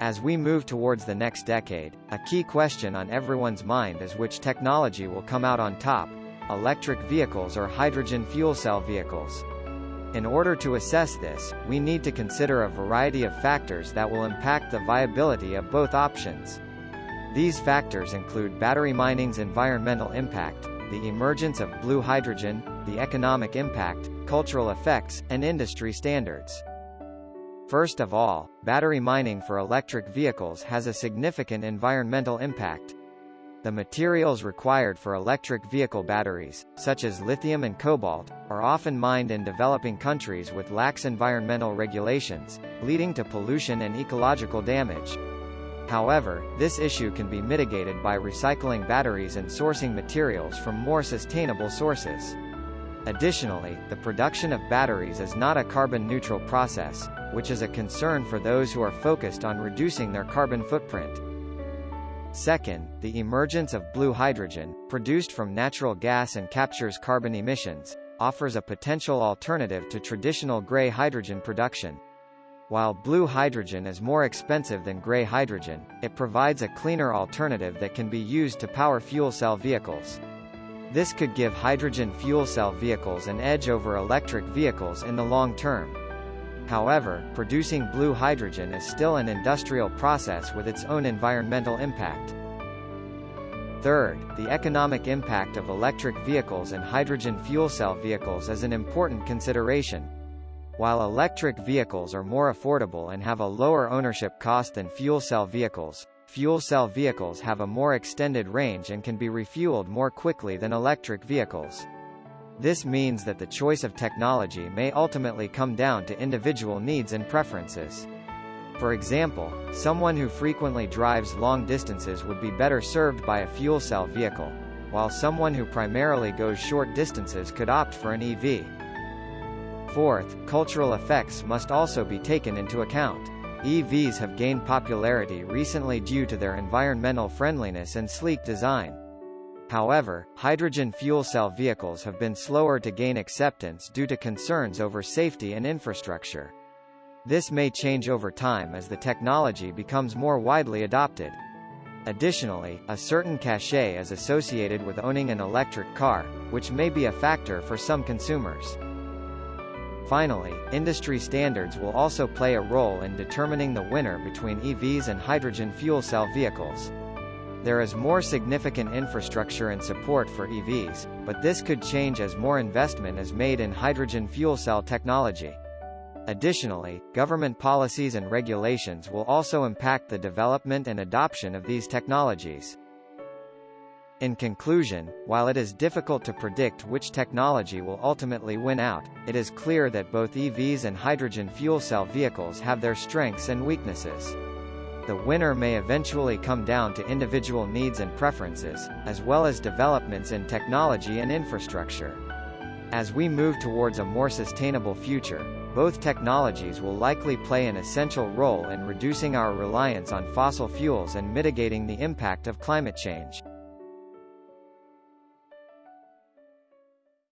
As we move towards the next decade, a key question on everyone's mind is which technology will come out on top: electric vehicles or hydrogen fuel cell vehicles. In order to assess this, we need to consider a variety of factors that will impact the viability of both options. These factors include battery mining's environmental impact, the emergence of blue hydrogen, the economic impact, cultural effects, and industry standards. First of all, battery mining for electric vehicles has a significant environmental impact. The materials required for electric vehicle batteries, such as lithium and cobalt, are often mined in developing countries with lax environmental regulations, leading to pollution and ecological damage. However, this issue can be mitigated by recycling batteries and sourcing materials from more sustainable sources. Additionally, the production of batteries is not a carbon-neutral process, which is a concern for those who are focused on reducing their carbon footprint. Second, the emergence of blue hydrogen, produced from natural gas and captures carbon emissions, offers a potential alternative to traditional gray hydrogen production. While blue hydrogen is more expensive than gray hydrogen, it provides a cleaner alternative that can be used to power fuel cell vehicles. This could give hydrogen fuel cell vehicles an edge over electric vehicles in the long term. However, producing blue hydrogen is still an industrial process with its own environmental impact. Third, the economic impact of electric vehicles and hydrogen fuel cell vehicles is an important consideration. While electric vehicles are more affordable and have a lower ownership cost than fuel cell vehicles have a more extended range and can be refueled more quickly than electric vehicles. This means that the choice of technology may ultimately come down to individual needs and preferences. For example, someone who frequently drives long distances would be better served by a fuel cell vehicle, while someone who primarily goes short distances could opt for an EV. Fourth, cultural effects must also be taken into account. EVs have gained popularity recently due to their environmental friendliness and sleek design. However, hydrogen fuel cell vehicles have been slower to gain acceptance due to concerns over safety and infrastructure. This may change over time as the technology becomes more widely adopted. Additionally, a certain cachet is associated with owning an electric car, which may be a factor for some consumers. Finally, industry standards will also play a role in determining the winner between EVs and hydrogen fuel cell vehicles. There is more significant infrastructure and support for EVs, but this could change as more investment is made in hydrogen fuel cell technology. Additionally, government policies and regulations will also impact the development and adoption of these technologies. In conclusion, while it is difficult to predict which technology will ultimately win out, it is clear that both EVs and hydrogen fuel cell vehicles have their strengths and weaknesses. The winner may eventually come down to individual needs and preferences, as well as developments in technology and infrastructure. As we move towards a more sustainable future, both technologies will likely play an essential role in reducing our reliance on fossil fuels and mitigating the impact of climate change.